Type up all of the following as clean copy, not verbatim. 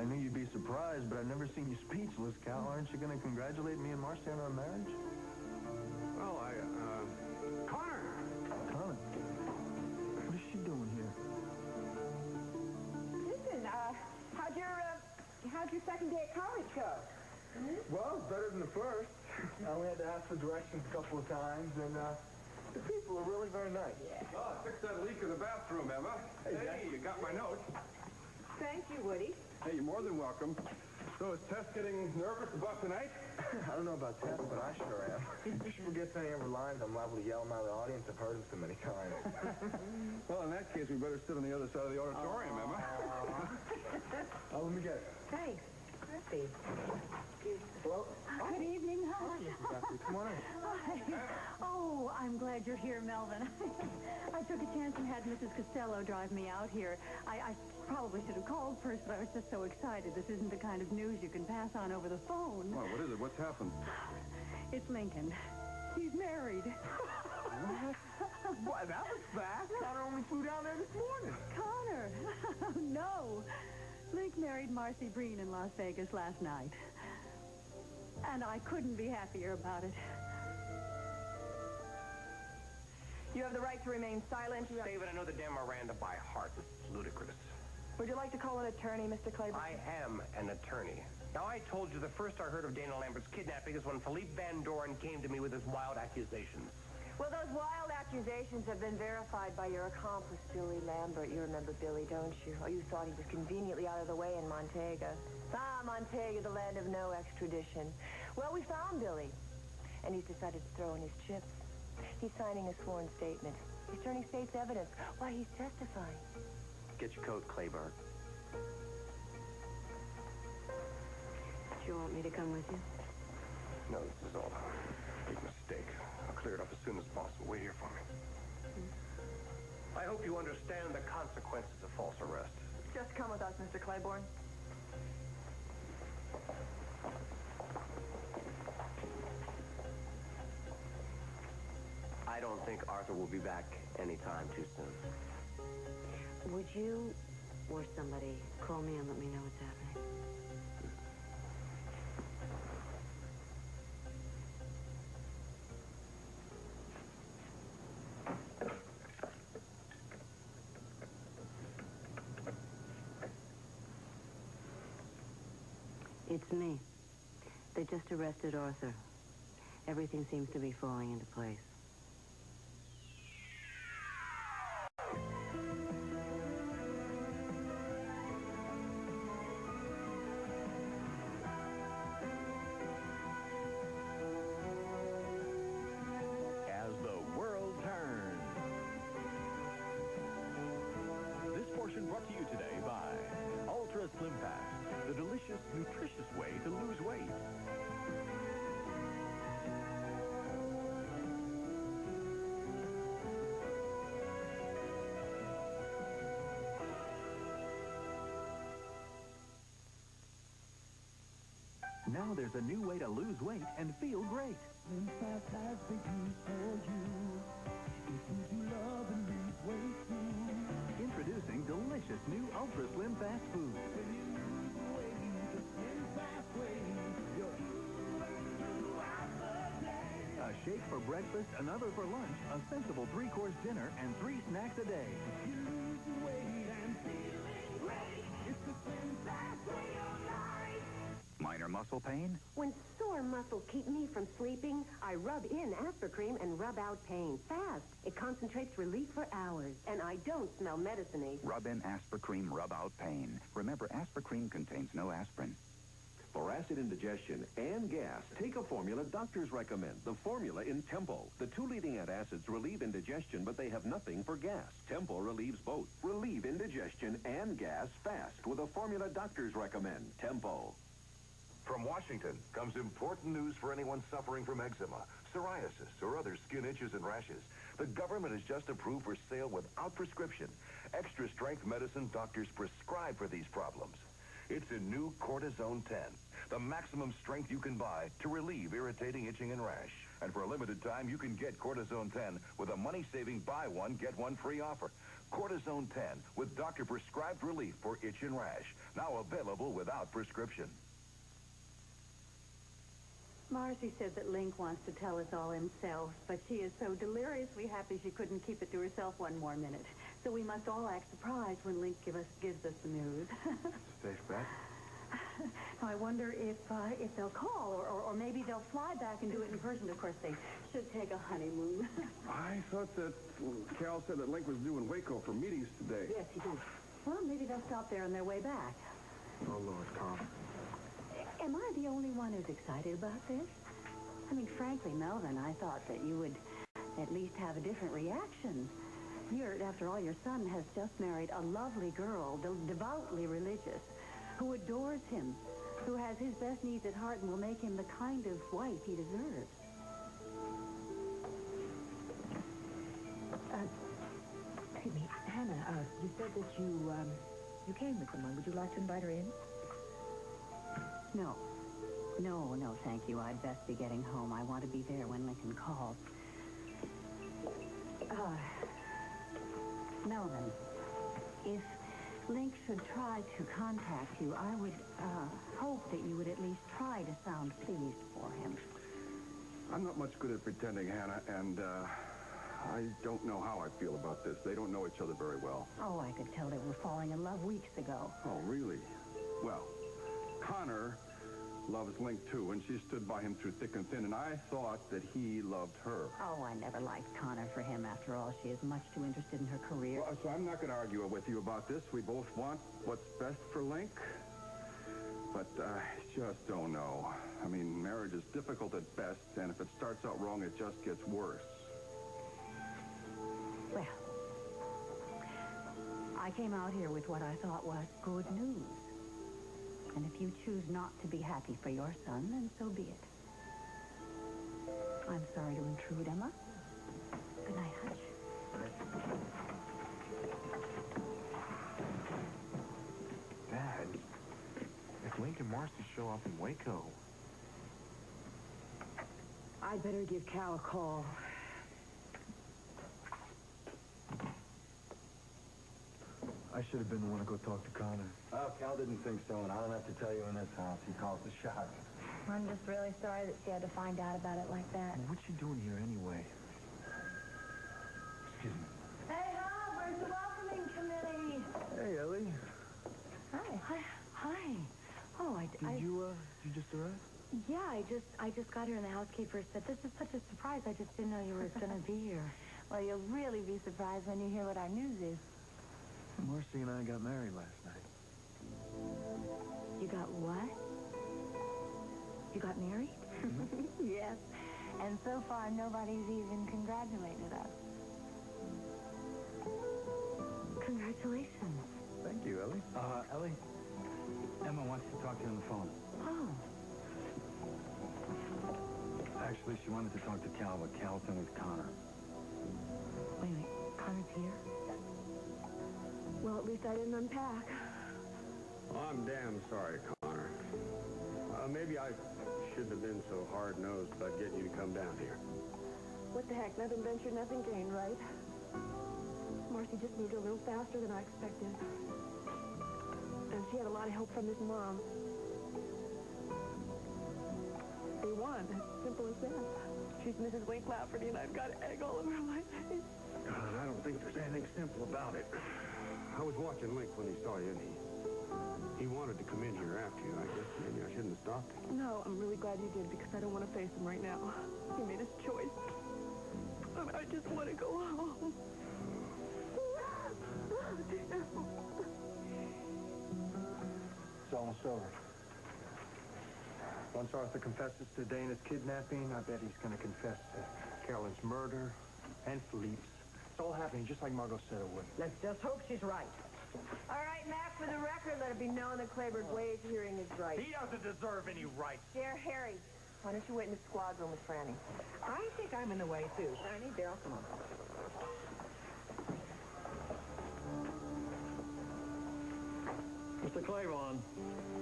knew you'd be surprised, but I've never seen you speechless, Cal. Aren't you going to congratulate me and Marcy on our marriage? Well, Connor! Connor? What is she doing here? Listen, how'd your second day at college go? Well, it's better than the first. I only had to ask for directions a couple of times, and the people are really very nice. Yeah. Oh, fix that leak in the bathroom, Emma. Hey, you got my note. Thank you, Woody. Hey, you're more than welcome. So is Tess getting nervous about tonight? I don't know about Tess, but I sure am. If she forgets any of her lines, I'm liable to yell them out of the audience. I've heard them so many times. Well, in that case, we better sit on the other side of the auditorium, Emma. Oh, let me get it. Thanks. Mercy. Hello? Good evening. How are you? Come on in. Oh, I'm glad you're here, Melvin. I took a chance and had Mrs. Costello drive me out here. I probably should have called first, but I was just so excited. This isn't the kind of news you can pass on over the phone. Well, what is it? What's happened? It's Lincoln. He's married. What? Why, that was fast. Connor only flew down there this morning. Connor. No. Link married Marcy Breen in Las Vegas last night. And I couldn't be happier about it. You have the right to remain silent. David, I know the damn Miranda by heart. It's ludicrous. Would you like to call an attorney, Mr. Claiborne? I am an attorney. Now, I told you the first I heard of Dana Lambert's kidnapping is when Philippe Van Doren came to me with his wild accusations. Well, those wild accusations have been verified by your accomplice, Billy Lambert. You remember Billy, don't you? Oh, you thought he was conveniently out of the way in Montega. Ah, Montega, the land of no extradition. Well, we found Billy, and he's decided to throw in his chips. He's signing a sworn statement. He's turning state's evidence. Why, he's testifying. Get your coat, Claiborne. Do you want me to come with you? No, this is all a big mistake. I'll clear it up as soon as possible. Wait here for me. I hope you understand the consequences of false arrest. Just come with us, Mr. Claiborne. I don't think Arthur will be back anytime too soon. Would you or somebody call me and let me know what's happening? It's me. They just arrested Arthur. Everything seems to be falling into place. As the world turns. This portion brought to you today by Ultra Slim Fast, the delicious, nutritious way to lose weight. Now there's a new way to lose weight and feel great. Slim Fast has big news for you. It gives you love and lose weight too. Introducing delicious new Ultra Slim Fast food. When you lose weight the Slim Fast way, you're throughout the day. A shake for breakfast, another for lunch, a sensible 3-course dinner, and 3 snacks a day. You lose weight and feeling great. It's the Slim Fast way of life. Minor muscle pain? When sore muscles keep me from sleeping, I rub in Aspercream and rub out pain fast. It concentrates relief for hours, and I don't smell medicine-y. Rub in Aspercream, rub out pain. Remember, Aspercream contains no aspirin. For acid indigestion and gas, take a formula doctors recommend. The formula in Tempo. The 2 leading antacids relieve indigestion, but they have nothing for gas. Tempo relieves both. Relieve indigestion and gas fast with a formula doctors recommend. Tempo. From Washington comes important news for anyone suffering from eczema, psoriasis, or other skin itches and rashes. The government has just approved for sale without prescription extra-strength medicine doctors prescribe for these problems. It's in new Cortisone 10, the maximum strength you can buy to relieve irritating itching and rash. And for a limited time, you can get Cortisone 10 with a money-saving buy one, get one free offer. Cortisone 10 with doctor-prescribed relief for itch and rash. Now available without prescription. Marcy said that Link wants to tell us all himself, but she is so deliriously happy she couldn't keep it to herself one more minute. So we must all act surprised when Link gives us the news. Safe bet. Now, I wonder if they'll call, or maybe they'll fly back and do it in person. Of course, they should take a honeymoon. I thought that Cal said that Link was due in Waco for meetings today. Yes, he did. Well, maybe they'll stop there on their way back. Oh, Lord, Tom. Am I the only one who's excited about this? I mean, frankly, Melvin, I thought that you would at least have a different reaction. After all, your son has just married a lovely girl, devoutly religious, who adores him, who has his best needs at heart and will make him the kind of wife he deserves. Excuse me, Hannah, you said that you came with someone. Would you like to invite her in? No, thank you. I'd best be getting home. I want to be there when Lincoln calls. Melvin, if Link should try to contact you, I would hope that you would at least try to sound pleased for him. I'm not much good at pretending, Hannah, and I don't know how I feel about this. They don't know each other very well. Oh, I could tell they were falling in love weeks ago. Oh, really? Well, Connor loves Link, too, and she stood by him through thick and thin, and I thought that he loved her. Oh, I never liked Connor for him. After all, she is much too interested in her career. Well, so I'm not going to argue with you about this. We both want what's best for Link. But I just don't know. I mean, marriage is difficult at best, and if it starts out wrong, it just gets worse. Well, I came out here with what I thought was good news. And if you choose not to be happy for your son, then so be it. I'm sorry to intrude, Emma. Good night, Hutch. Dad, if Link and Marcy show up in Waco... I'd better give Cal a call. I should have been the one to go talk to Connor. Oh, Cal didn't think so, and I don't have to tell you in this house. He calls the shots. I'm just really sorry that she had to find out about it like that. Well, what's she doing here anyway? Excuse me. Hey, Hal, where's the welcoming committee? Hey, Ellie. Hi. Oh, Did you just arrive? Yeah, I just got here and the housekeeper said, this is such a surprise. I just didn't know you were going to be here. Well, you'll really be surprised when you hear what our news is. Marcy and I got married last night. You got what? You got married? Yes. And so far, nobody's even congratulated us. Congratulations. Thank you, Ellie. Ellie, Emma wants to talk to you on the phone. Oh. Actually, she wanted to talk to Cal, but Cal's in with Connor. Wait, Connor's here? Well, at least I didn't unpack. Well, I'm damn sorry, Connor. Maybe I shouldn't have been so hard-nosed about getting you to come down here. What the heck? Nothing ventured, nothing gained, right? Marcy just moved a little faster than I expected. And she had a lot of help from his mom. They won. As simple as that. She's Mrs. Wink Lafferty, and I've got egg all over my face. I don't think there's anything simple about it. I was watching Link when he saw you, and he wanted to come in here after you. I guess maybe I shouldn't have stopped him. No, I'm really glad you did, because I don't want to face him right now. He made his choice. I just want to go home. It's almost over. Once Arthur confesses to Dana's kidnapping, I bet he's going to confess to Carolyn's murder and Philippe's. It's all happening just like Margot said it would. Let's just hope she's right. All right, Mac, for the record, let it be known that Clayburgh Wade's hearing is right. He doesn't deserve any rights. Dear Harry, why don't you wait in the squad room with Franny? I think I'm in the way, too. Franny, Daryl, come on. Hey, Mr. Claiborne,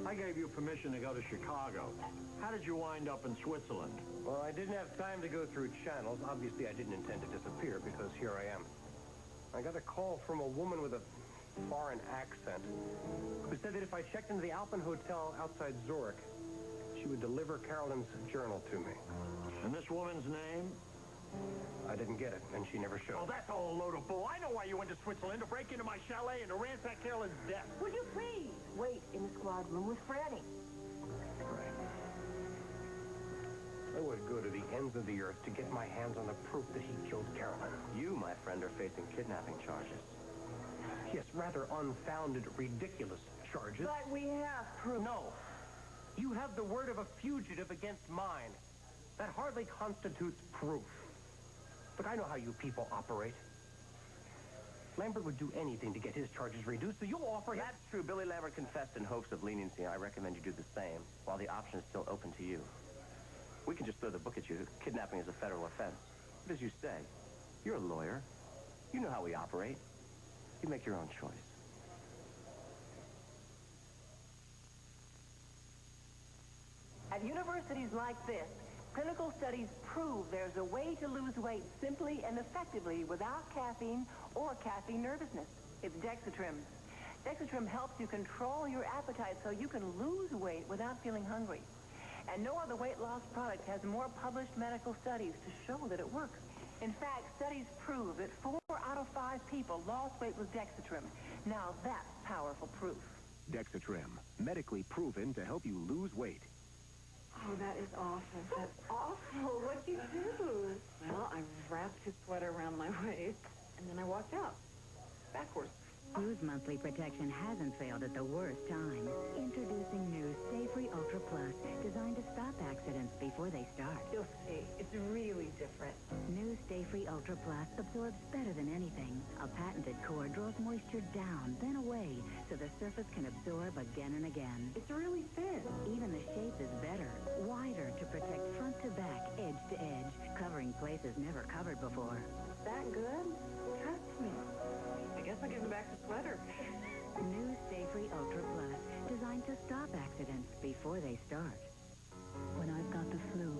I gave you permission to go to Chicago. How did you wind up in Switzerland? Well, I didn't have time to go through channels. Obviously, I didn't intend to disappear because here I am. I got a call from a woman with a foreign accent who said that if I checked into the Alpen Hotel outside Zurich, she would deliver Carolyn's journal to me. And this woman's name? I didn't get it, and she never showed. Oh, that's all a load of bull. I know why you went to Switzerland, to break into my chalet and to ransack Carolyn's desk. Would you please wait in the squad room with Franny? I would go to the ends of the earth to get my hands on the proof that he killed Carolyn. You, my friend, are facing kidnapping charges. Yes, rather unfounded, ridiculous charges. But we have proof. No. You have the word of a fugitive against mine. That hardly constitutes proof. Look, I know how you people operate. Lambert would do anything to get his charges reduced, so you'll offer him... That's true. Billy Lambert confessed in hopes of leniency. I recommend you do the same, while the option is still open to you. We can just throw the book at you. Kidnapping is a federal offense. But as you say, you're a lawyer. You know how we operate. You make your own choice. At universities like this, clinical studies prove there's a way to lose weight simply and effectively without caffeine or caffeine nervousness. It's Dexatrim. Dexatrim helps you control your appetite so you can lose weight without feeling hungry. And no other weight loss product has more published medical studies to show that it works. In fact, studies prove that 4 out of 5 people lost weight with Dexatrim. Now that's powerful proof. Dexatrim, medically proven to help you lose weight. Oh, that is awful. That's awful. What'd you do? Well, I wrapped his sweater around my waist, and then I walked out. Backwards. News Monthly Protection hasn't failed at the worst times. Introducing new Stay Free Ultra Plus, designed to stop accidents before they start. You'll see. It's really different. New Stay Free Ultra Plus absorbs better than anything. A patented core draws moisture down, then away, so the surface can absorb again and again. It's really thin. Even the shape is better, wider to protect front to back, edge to edge, covering places never covered before. That good? Trust me. I guess I'll give him back the sweater. New Stay Free Ultra Plus, designed to stop accidents before they start. When I've got the flu,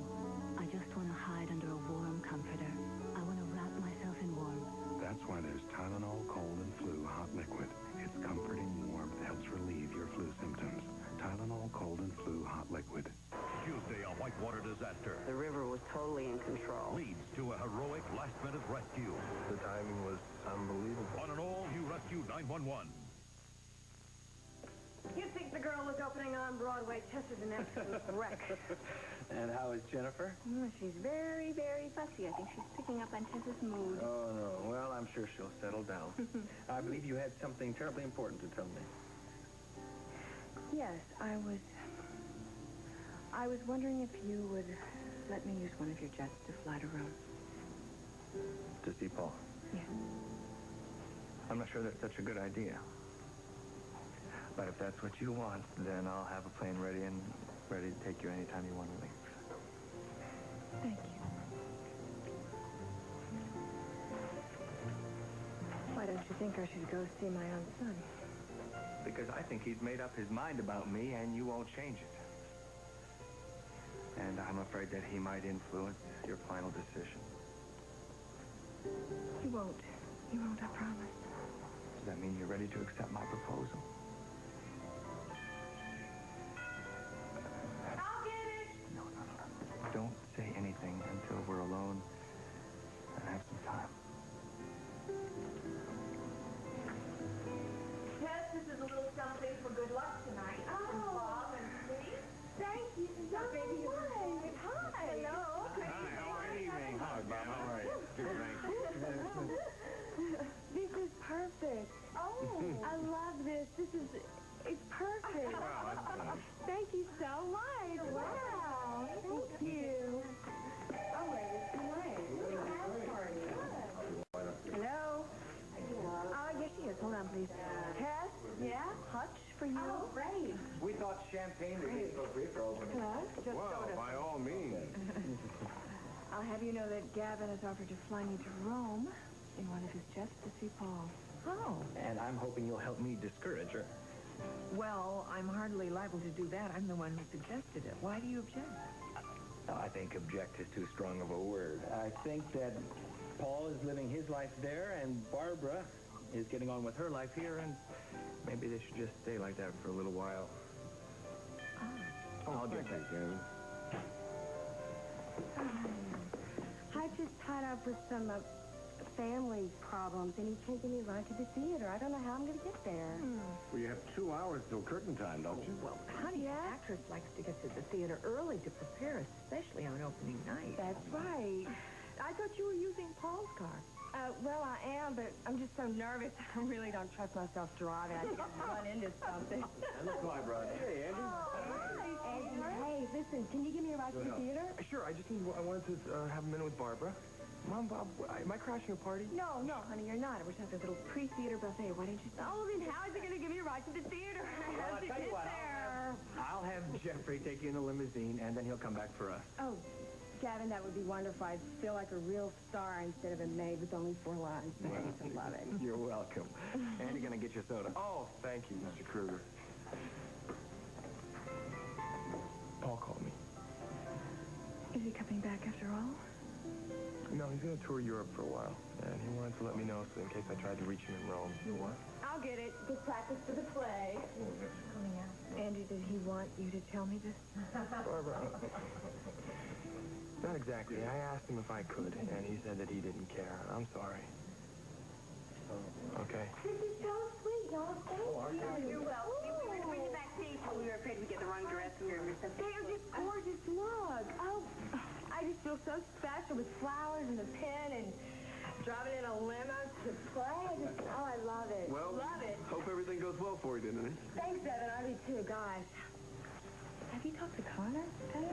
I just want to hide under a warm comforter. I want to wrap myself in warmth. That's why there's Tylenol Cold and Flu Hot Liquid. It's comforting warmth, helps relieve your flu symptoms. Tylenol Cold and Flu Hot Liquid. Tuesday, a whitewater disaster The river was totally in control. leads to a heroic last-minute rescue. The timing was unbelievable. On an all-new Rescue 911. You'd think the girl was opening on Broadway. Tessa's an absolute wreck. And how is Jennifer? Oh, she's very, very fussy. I think she's picking up on Tessa's mood. Oh, no. Well, I'm sure she'll settle down. I believe you had something terribly important to tell me. Yes, I was wondering if you would let me use one of your jets to fly to Rome. To see Paul? Yes. I'm not sure that's such a good idea. But if that's what you want, then I'll have a plane ready to take you anytime you want to leave. Thank you. Why don't you think I should go see my own son? Because I think he's made up his mind about me, and you won't change it. And I'm afraid that he might influence your final decision. You won't. You won't, I promise. Does that mean you're ready to accept my proposal? I'll get it! No. Don't say anything until we're alone and have some time. Tess, this is a little something for good luck tonight. From Bob and me. Thank you so much. Hi. Hello. Hi, how are you? Hi, Bob. How are you? Good, thanks. This is perfect. Oh, I love this. It's perfect. Wow, that's nice. Thank you so much. Wow. Thank you. Oh, wait, it's nice. Hello? Yes, she is. Hold on, please. Tess? Yeah? Hutch for you? Oh, great. We thought champagne would be appropriate for opening. Just Well, soda. by all means. I'll have you know that Gavin has offered to fly me to Rome in one of his jets to see Paul. Oh. And I'm hoping you'll help me discourage her. Well, I'm hardly liable to do that. I'm the one who suggested it. Why do you object? I think object is too strong of a word. I think that Paul is living his life there, and Barbara is getting on with her life here, and maybe they should just stay like that for a little while. I'll get back there. I just tied up with some family problems, and he can't get me right to the theater. I don't know how I'm going to get there. Well, you have 2 hours till curtain time, don't you? Well, honey, an actress likes to get to the theater early to prepare, especially on opening night. That's right. I thought you were using Paul's car. Well, I am, but I'm just so nervous. I really don't trust myself driving. I think I'll run into something. Hello, Barbara. Hey, Andy. Andy, hey, listen, can you give me a ride to the theater? Sure, I wanted to have a minute with Barbara. Mom, Bob, am I crashing a party? No, honey, you're not. We're just having a little pre-theater buffet. Why didn't you say? Oh, then how is he going to give me a ride to the theater? Well, I'll tell you what, I'll have Jeffrey take you in a limousine, and then he'll come back for us. Oh, Gavin, that would be wonderful. I'd feel like a real star instead of a maid with only 4 lines. Thanks, I love it. You're welcome. Andy, gonna get you a soda. Oh, thank you, Mr. Kruger. Paul called me. Is he coming back after all? No, he's going to tour Europe for a while, and he wanted to let me know so in case I tried to reach him in Rome. You what? I'll get it. Good practice for the play. Coming out. Andy, did he want you to tell me this? Barbara. Not exactly. I asked him if I could, and he said that he didn't care. I'm sorry. Okay. This is so sweet, y'all. Thank you. You're welcome. We were to bring you backstage, but we were afraid we'd get the wrong dressing room or something. They're just gorgeous. Look. Oh, I just feel so special with flowers and the pen and driving in a limo to play. I love it. Well, love it. Hope everything goes well for you, didn't it? Thanks, Evan. I do too, guys. Have you talked to Connor, Evan?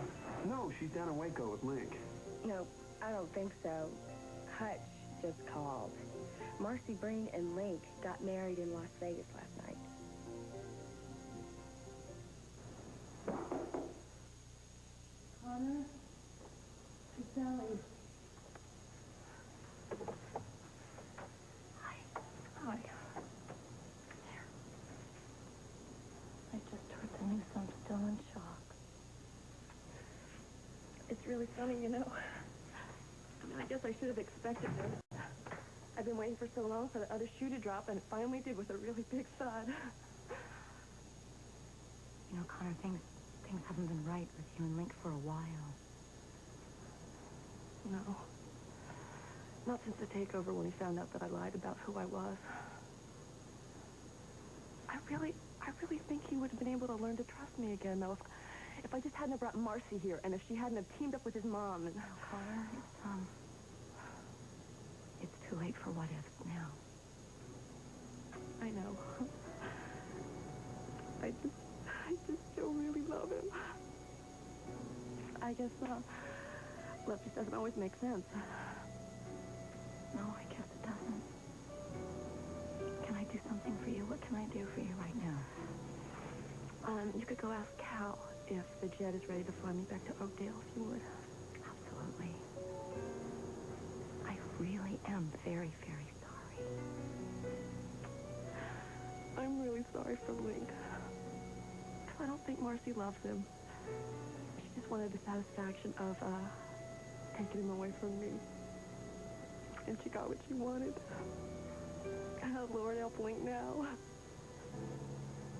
No, she's down in Waco with Link. No, I don't think so. Hutch just called. Marcy Breen and Link got married in Las Vegas last night. Connor? It's Sally. Hi. There. I just heard the news. I'm still in shock. It's really funny, you know. I mean, I guess I should have expected this. I've been waiting for so long for the other shoe to drop, and it finally did with a really big thud. You know, Connor, things haven't been right with you and Link for a while. No. Not since the takeover when he found out that I lied about who I was. I really think he would have been able to learn to trust me again, though, if I just hadn't have brought Marcy here, and if she hadn't have teamed up with his mom. And... No, Connor, it's too late for what ifs now. I know. I just still really love him. I guess, love just doesn't always make sense. No, I guess it doesn't. Can I do something for you? What can I do for you right now? You could go ask Cal if the jet is ready to fly me back to Oakdale, if you would. Absolutely. I really am very, very sorry. I'm really sorry for Link. I don't think Marcy loves him. She just wanted the satisfaction of, taking him away from me. And she got what she wanted. Oh, Lord, help Link now.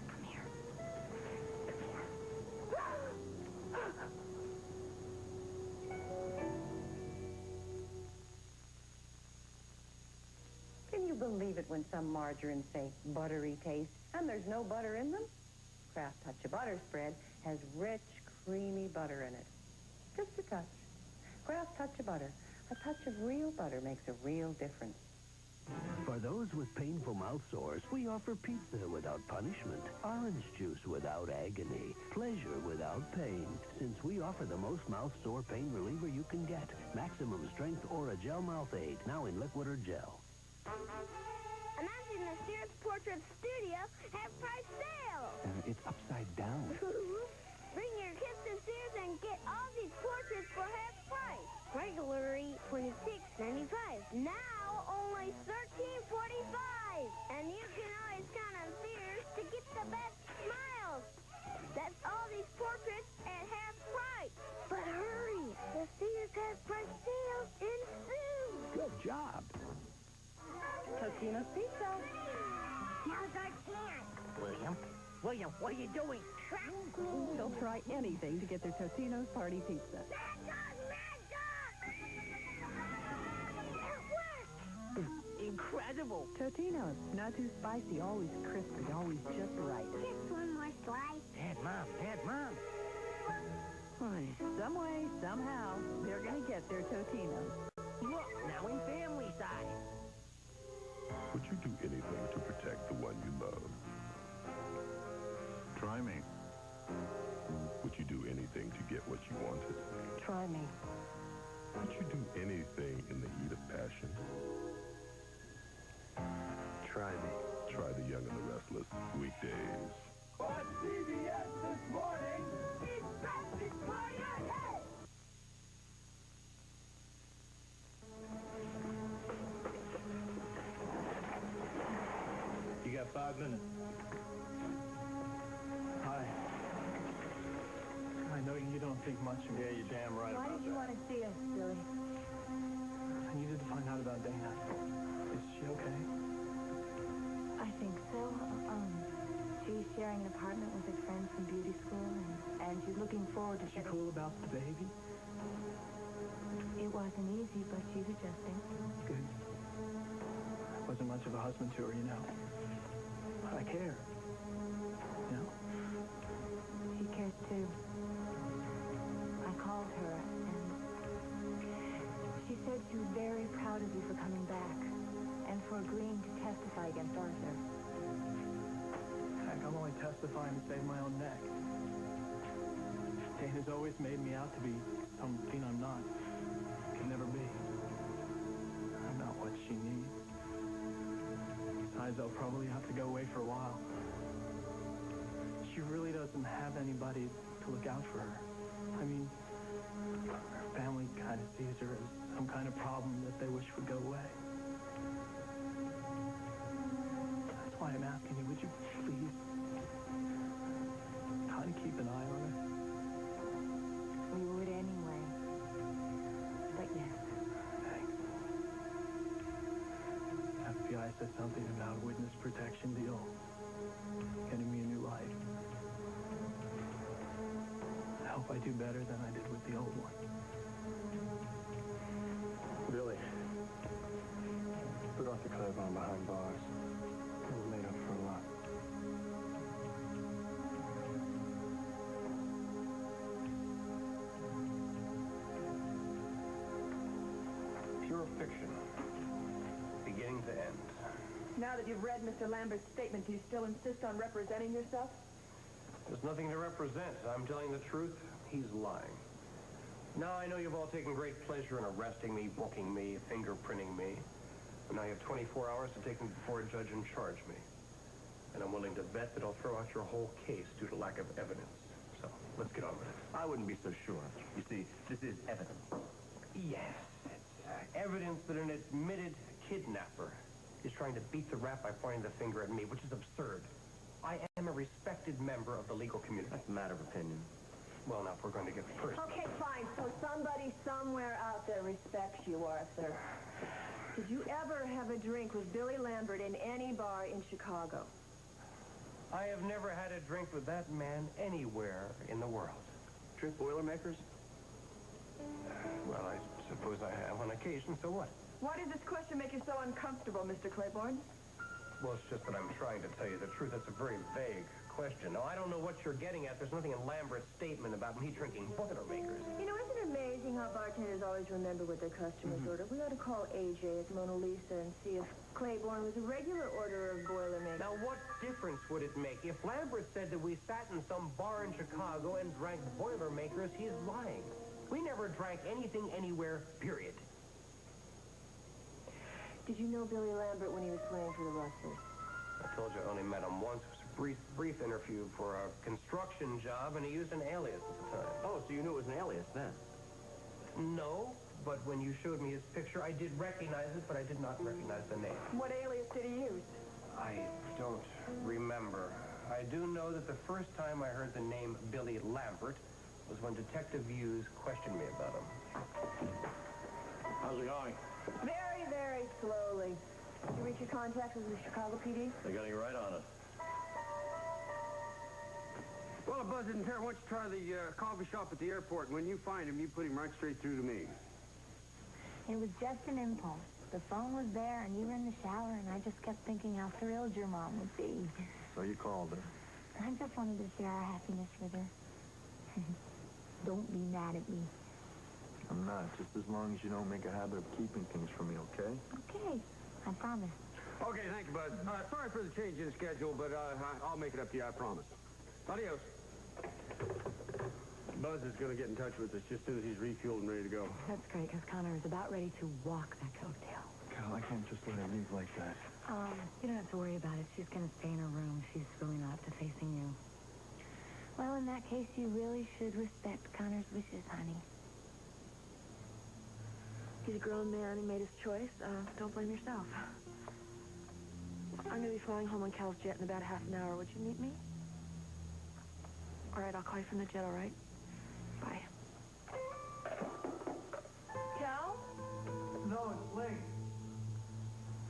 Come here. Can you believe it when some margarines say buttery taste and there's no butter in them? Kraft Touch of Butter spread has rich, creamy butter in it. Just a touch. Kraft Touch of Butter. A touch of real butter makes a real difference. For those with painful mouth sores, we offer pizza without punishment, orange juice without agony, pleasure without pain. Since we offer the most mouth sore pain reliever you can get, Maximum Strength Orajel Mouth Aid, now in liquid or gel. Imagine the Sears Portrait Studio half-price sale. It's upside down. Bring your kids to Sears and get all these portraits for half price. Regularly $26.95. Now only $13.45. And you can always count on Sears to get the best Totino's Pizza. Now's our chance. William, what are you doing? They'll try anything to get their Totino's Party Pizza. Incredible. Totino's, not too spicy, always crispy, always just right. Just one more slice. Dad, Mom. Some way, somehow, they're going to get their Totino's. Look, now in family size. Would you do anything to protect the one you love? Try me. Would you do anything to get what you wanted? Try me. Would you do anything in the heat of passion? Try me. Try The Young and the Restless, weekdays. On CBS this morning, it's Patrick for your head. You got 5 minutes. Hi. I know you don't think much of me. Yeah, you're damn right Why about did you that. want to see us, Billy? I needed to find out about Dana. Is she okay? I think so. She's sharing an apartment with her friends from beauty school, and she's looking forward to... Is she cool about the baby? It wasn't easy, but she's adjusting. Good. Wasn't much of a husband to her, you know. But I care. You know? She cares too. I called her, and she said she was very proud of you for coming back and for agreeing to testify against Arthur. Heck, I'm only testifying to save my own neck. Dana's always made me out to be something I'm not. Could never be. I'm not what she needs. Besides, I'll probably have to go away for a while. She really doesn't have anybody to look out for her. I mean, her family kind of sees her as some kind of problem that they wish would go away. That's why I'm asking you, would you please kind of keep an eye on her? We would anyway. But yes. Thanks. FBI said something about a witness protection deal. Getting me a new life. I hope I do better than I did with the old one. Billy, put Arthur Claiborne behind bars. We've made up for a lot. Pure fiction. Beginning to end. Now that you've read Mr. Lambert's statement, do you still insist on representing yourself? There's nothing to represent. I'm telling the truth. He's lying. Now, I know you've all taken great pleasure in arresting me, booking me, fingerprinting me. And now you have 24 hours to take me before a judge and charge me. And I'm willing to bet that I'll throw out your whole case due to lack of evidence. So, let's get on with it. I wouldn't be so sure. You see, this is evidence. Yes, it's evidence that an admitted kidnapper is trying to beat the rap by pointing the finger at me, which is absurd. I am a respected member of the legal community. That's a matter of opinion. Well, now, if we're going to get personal. Okay, fine. So somebody somewhere out there respects you, Arthur. Did you ever have a drink with Billy Lambert in any bar in Chicago? I have never had a drink with that man anywhere in the world. Drink Boilermakers? Well, I suppose I have on occasion, so what? Why does this question make you so uncomfortable, Mr. Claiborne? Well, it's just that I'm trying to tell you the truth. That's a very vague question. Now, I don't know what you're getting at. There's nothing in Lambert's statement about me drinking Boilermakers. You know, isn't it amazing how bartenders always remember what their customers order? We ought to call AJ at Mona Lisa and see if Claiborne was a regular orderer of Boilermakers. Now, what difference would it make? If Lambert said that we sat in some bar in Chicago and drank Boilermakers, he's lying. We never drank anything anywhere, period. Did you know Billy Lambert when he was playing for the Rustlers? I told you I only met him once. It was a brief interview for a construction job, and he used an alias at the time. Oh, so you knew it was an alias then? No, but when you showed me his picture, I did recognize it, but I did not recognize the name. What alias did he use? I don't remember. I do know that the first time I heard the name Billy Lambert was when Detective Hughes questioned me about him. How's it going? Very, very slowly. Did you reach your contacts with the Chicago PD? They're getting right on it. Well, Buzz didn't care. Why don't you try the coffee shop at the airport? When you find him, you put him right straight through to me. It was just an impulse. The phone was there, and you were in the shower, and I just kept thinking how thrilled your mom would be. So you called her. I just wanted to share our happiness with her. Don't be mad at me. I'm not, just as long as you don't make a habit of keeping things from me, okay? Okay, I promise. Okay, thank you, Buzz. Sorry for the change in the schedule, but I'll make it up to you, I promise. Adios. Buzz is going to get in touch with us just as soon as he's refueled and ready to go. That's great, because Connor is about ready to walk that coattail. Cal, I can't just let her leave like that. You don't have to worry about it. She's going to stay in her room. She's really not up to facing you. Well, in that case, you really should respect Connor's wishes, honey. He's a grown man. He made his choice. Don't blame yourself. I'm going to be flying home on Cal's jet in about half an hour. Would you meet me? All right, I'll call you from the jet, all right? Bye. Cal? No, it's late.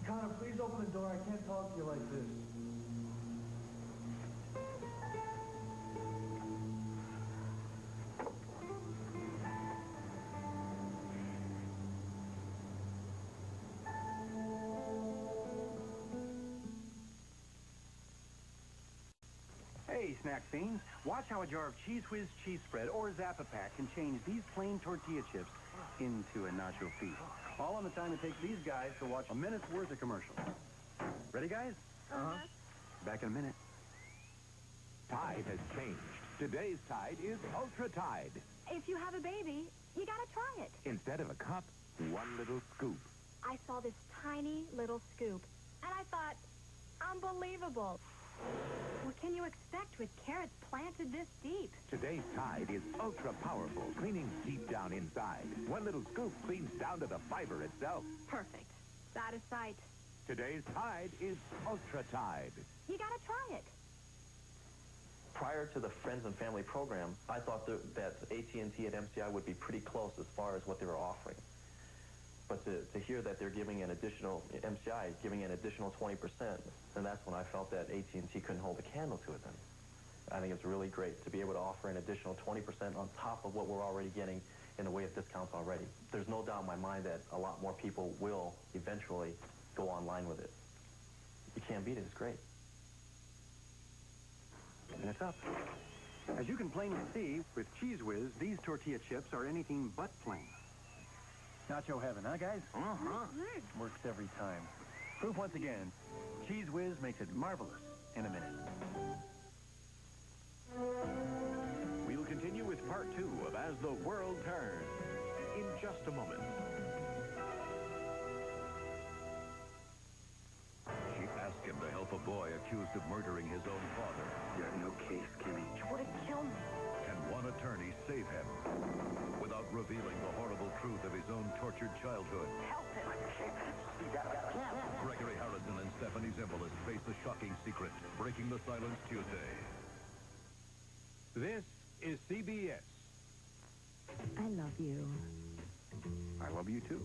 Connor, please open the door. I can't talk to you like this. Hey, snack fiends. Watch how a jar of Cheese Whiz cheese spread or Zap-A-Pack can change these plain tortilla chips into a nacho feast. All in the time it takes these guys to watch a minute's worth of commercials. Ready, guys? Uh-huh. Back in a minute. Tide has changed. Today's Tide is Ultra Tide. If you have a baby, you gotta try it. Instead of a cup, one little scoop. I saw this tiny little scoop, and I thought, unbelievable. What can you expect with carrots planted this deep? Today's Tide is ultra powerful, cleaning deep down inside. One little scoop cleans down to the fiber itself. Perfect. Out of sight. Today's Tide is Ultra Tide. You gotta try it. Prior to the Friends and Family program, I thought that AT&T at MCI would be pretty close as far as what they were offering. But to hear that they're giving an additional, MCI is giving an additional 20%, and that's when I felt that AT&T couldn't hold a candle to it then. I think it's really great to be able to offer an additional 20% on top of what we're already getting in the way of discounts already. There's no doubt in my mind that a lot more people will eventually go online with it. You can't beat it. It's great. And it's up. As you can plainly see, with Cheese Whiz, these tortilla chips are anything but plain. Nacho heaven, huh, guys? Works every time. Proof once again, Cheese Whiz makes it marvelous in a minute. We'll continue with part 2 of As the World Turns in just a moment. She asked him to help a boy accused of murdering his own father. You have no case, Kenny. You would have killed me. Can one attorney save him without revealing the horrible truth of his own tortured childhood? Help him. Gregory Harrison and Stephanie Zimbalist face the shocking secret, breaking the silence Tuesday. This is CBS. I love you. I love you, too.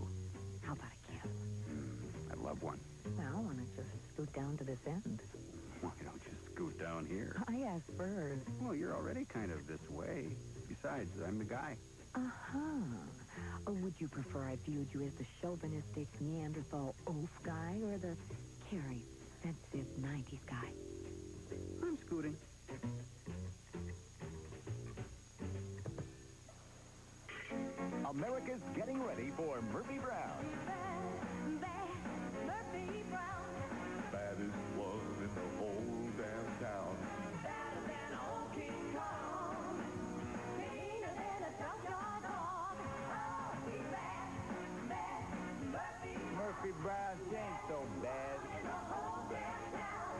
How about a kiss? I'd love one. Well, why not just scoot down to this end? Why don't you scoot down here? I asked first. Well, you're already kind of this way. Besides, I'm the guy. Uh-huh. Or would you prefer I viewed you as the chauvinistic Neanderthal oaf guy or the caring, sensitive 90s guy? I'm scooting. America's getting ready for Murphy Brown. Murphy Brown. Baddest love in the whole damn town. Better than old King Kong. Meaner than a junkyard dog. Oh, he's bad, Murphy. Murphy Brown ain't so bad. In the whole damn town.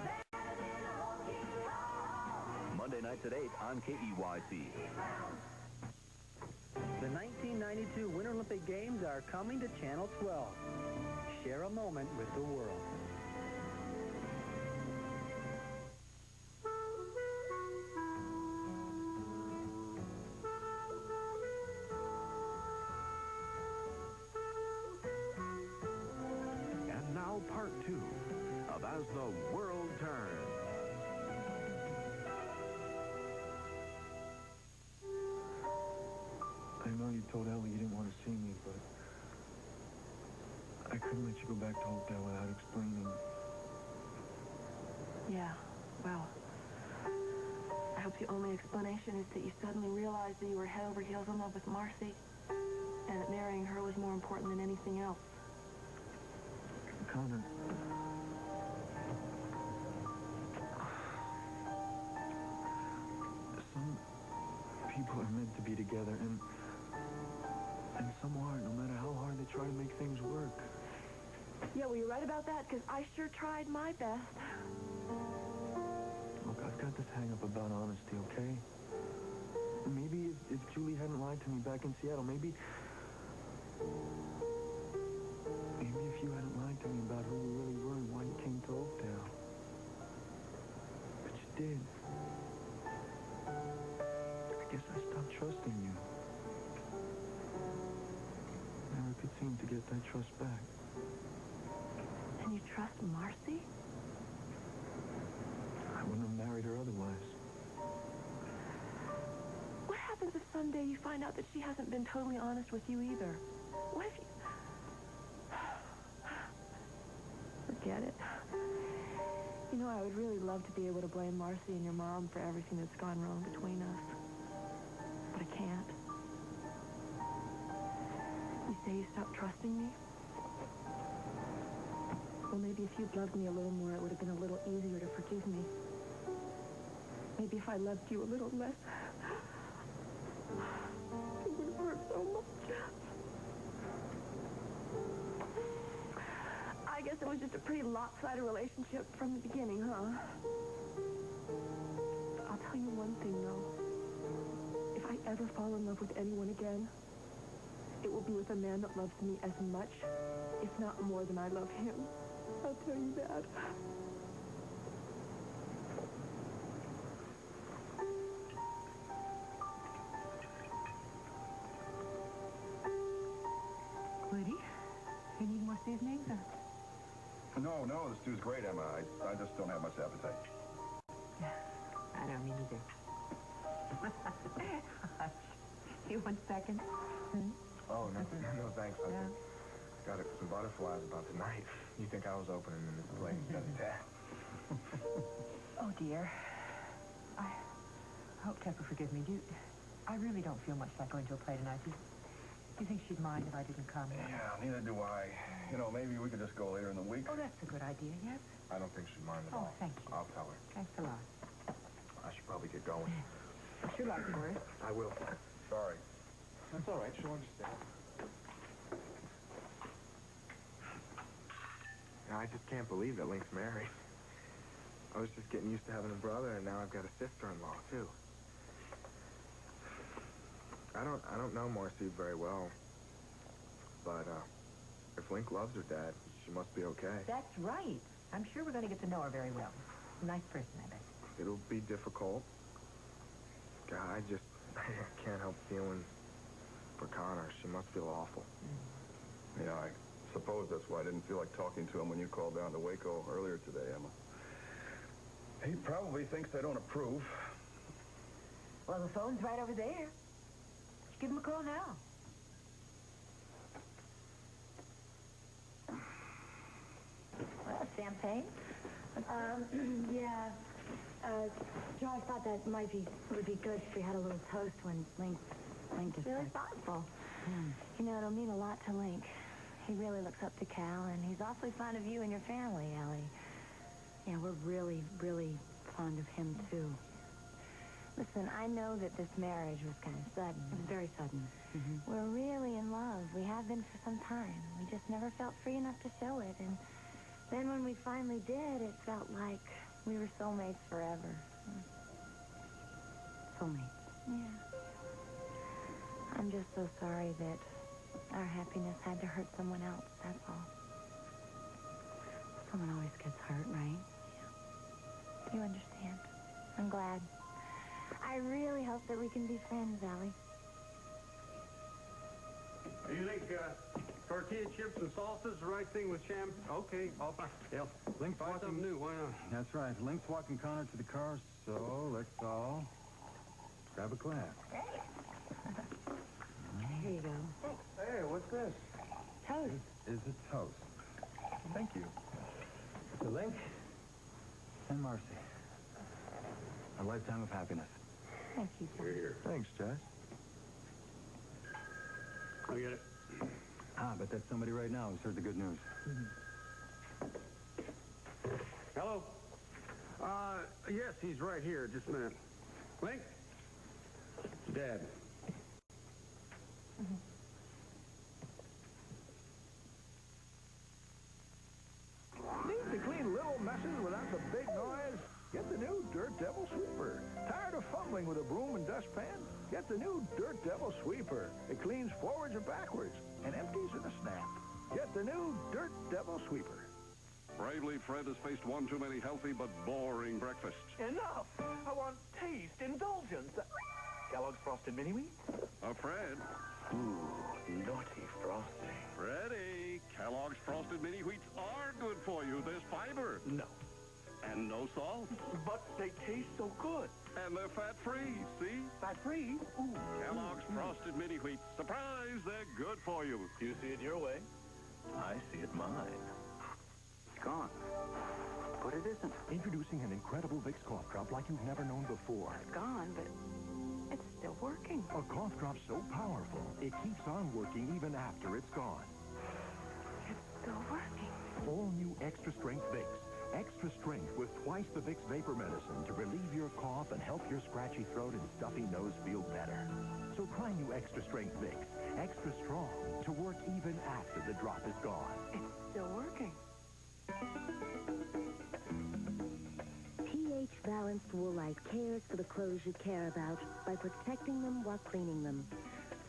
Better than old King Kong. Monday nights at 8 on KEYC. The 1992 Winter Olympic Games are coming to Channel 12. Share a moment with the world. And now part 2 of As the World Turns. I know you told Ellie you didn't want to see me, but I couldn't let you go back to Hopedale without explaining. Yeah, well, I hope the only explanation is that you suddenly realized that you were head over heels in love with Marcy, and that marrying her was more important than anything else. Connor, some people are meant to be together, and some aren't, no matter how hard they try to make things work. Yeah, well, you're right about that, because I sure tried my best. Look, I've got this hang-up about honesty, okay? Maybe if Julie hadn't lied to me back in Seattle, maybe if you hadn't lied to me about who you really were and why you came to Oakdale. But you did. I guess I stopped trusting you. Never could seem to get that trust back. And you trust Marcy? I wouldn't have married her otherwise. What happens if someday you find out that she hasn't been totally honest with you either? What if you... Forget it. You know, I would really love to be able to blame Marcy and your mom for everything that's gone wrong between us. But I can't. You say you stopped trusting me? Well, maybe if you'd loved me a little more, it would have been a little easier to forgive me. Maybe if I loved you a little less, it would have hurt so much. I guess it was just a pretty lopsided relationship from the beginning, huh? I'll tell you one thing, though. If I ever fall in love with anyone again, it will be with a man that loves me as much, if not more, than I love him. I'll tell you that. Woody, you need more seasonings? No, the stew's great, Emma. I just don't have much appetite. I don't mean either. You want second? Oh, no, thanks. I got some butterflies about tonight. You think I was opening in this place, doesn't that? Oh, dear. I hope Tess will forgive me. I really don't feel much like going to a play tonight. Do you think she'd mind if I didn't come? Yeah, neither do I. You know, maybe we could just go later in the week. Oh, that's a good idea, yes? I don't think she'd mind at all. Oh, thank you. I'll tell her. Thanks a lot. I should probably get going. What's your luck, Boris? I will. Sorry. That's all right. She'll understand. I just can't believe that Link's married. I was just getting used to having a brother, and now I've got a sister-in-law, too. I don't know Marcy very well, but if Link loves her dad, she must be okay. That's right. I'm sure we're going to get to know her very well. Nice person, I bet. It'll be difficult. God, I can't help feeling for Connor. She must feel awful. Yeah, I suppose that's why I didn't feel like talking to him when you called down to Waco earlier today, Emma. He probably thinks I don't approve. Well, the phone's right over there. Give him a call now. Well, champagne? Yeah. Joe, I thought that would be good if we had a little toast when Link is really thoughtful. You know, it'll mean a lot to Link. He really looks up to Cal, and he's awfully fond of you and your family, Ellie. Yeah, we're really, really fond of him, too. Listen, I know that this marriage was kind of sudden. It was very sudden. We're really in love. We have been for some time. We just never felt free enough to show it. And then when we finally did, it felt like we were soulmates forever. Soulmates? Yeah. I'm just so sorry that our happiness had to hurt someone else, that's all. Someone always gets hurt, right? Yeah. You understand. I'm glad. I really hope that we can be friends, Allie. You think Tortilla chips and salsas, the right thing with champ. Okay, all fine. Dale, Link's try walking... something new. Why not? That's right. Link's walking Connor to the car, so let's all grab a glass. Here you go. Hey, what's this? Toast. Is a toast. Thank you. To Link and Marcy. A lifetime of happiness. Thank you, John. Here. Thanks, Jess. I get it. Ah, but that's somebody right now who's heard the good news. Hello? Yes, he's right here. Just a minute. Link? Dad. Need to clean little messes without the big noise? Get the new Dirt Devil Sweeper. Tired of fumbling with a broom and dustpan? Get the new Dirt Devil Sweeper. It cleans forwards and backwards and empties in a snap. Get the new Dirt Devil Sweeper. Bravely, Fred has faced one too many healthy but boring breakfasts. Enough! I want taste, indulgence. Kellogg's Frosted Mini Wheats? Fred. Ooh, naughty frosting. Freddie, Kellogg's Frosted Mini Wheats are good for you. There's fiber. No. And no salt. But they taste so good. And they're fat-free, see? Fat-free? Ooh. Kellogg's Frosted Mini Wheats. Surprise, they're good for you. You see it your way. I see it mine. It's gone. But it isn't. Introducing an incredible Vicks cough drop like you've never known before. It's gone, but it's still working. A cough drop so powerful, it keeps on working even after it's gone. It's still working. All new Extra Strength Vicks. Extra strength with twice the Vicks vapor medicine to relieve your cough and help your scratchy throat and stuffy nose feel better. So try new Extra Strength Vicks. Extra strong to work even after the drop is gone. It's still working. pH-balanced Woolite cares for the clothes you care about by protecting them while cleaning them.